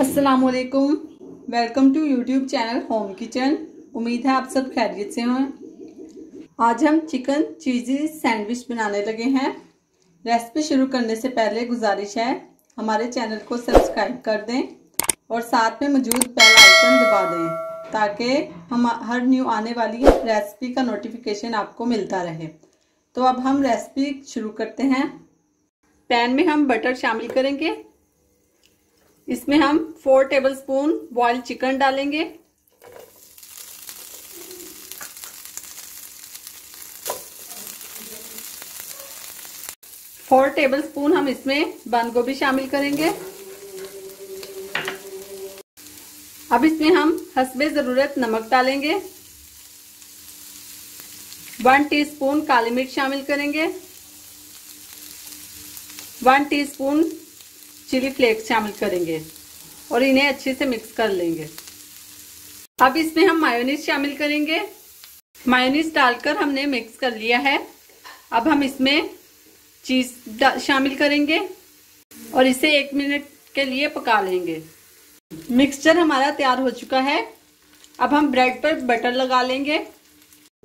अस्सलामुअलैकुम। Welcome to YouTube channel home kitchen. उम्मीद है आप सब खैरियत से हों। आज हम चिकन चीज़ी सैंडविच बनाने लगे हैं। रेसिपी शुरू करने से पहले गुजारिश है हमारे चैनल को सब्सक्राइब कर दें और साथ में मौजूद बेल आइकन दबा दें ताकि हम हर न्यू आने वाली रेसिपी का नोटिफिकेशन आपको मिलता रहे। तो अब हम रेसिपी शुरू करते हैं। पैन में हम बटर शामिल करेंगे। इसमें हम 4 टेबलस्पून बॉइल्ड चिकन डालेंगे। फोर टेबलस्पून हम इसमें बंद गोभी शामिल करेंगे। अब इसमें हम हस्बे ज़रूरत नमक डालेंगे। 1 टीस्पून काली मिर्च शामिल करेंगे। 1 टीस्पून चिली फ्लेक्स शामिल करेंगे और इन्हें अच्छे से मिक्स कर लेंगे। अब इसमें हम मायोनीज शामिल करेंगे। मायोनीज डालकर हमने मिक्स कर लिया है। अब हम इसमें चीज शामिल करेंगे और इसे 1 मिनट के लिए पका लेंगे। मिक्सचर हमारा तैयार हो चुका है। अब हम ब्रेड पर बटर लगा लेंगे।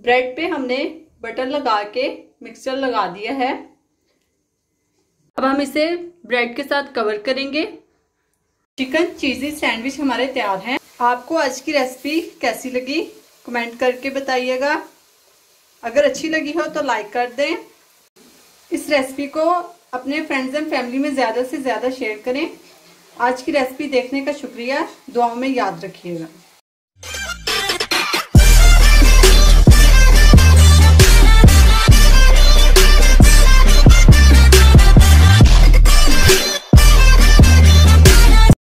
ब्रेड पे हमने बटर लगा के मिक्सचर लगा दिया है। अब हम इसे ब्रेड के साथ कवर करेंगे। चिकन चीज़ी सैंडविच हमारे तैयार हैं। आपको आज की रेसिपी कैसी लगी कमेंट करके बताइएगा। अगर अच्छी लगी हो तो लाइक कर दें। इस रेसिपी को अपने फ्रेंड्स एंड फैमिली में ज़्यादा से ज़्यादा शेयर करें। आज की रेसिपी देखने का शुक्रिया। दुआओं में याद रखिएगा।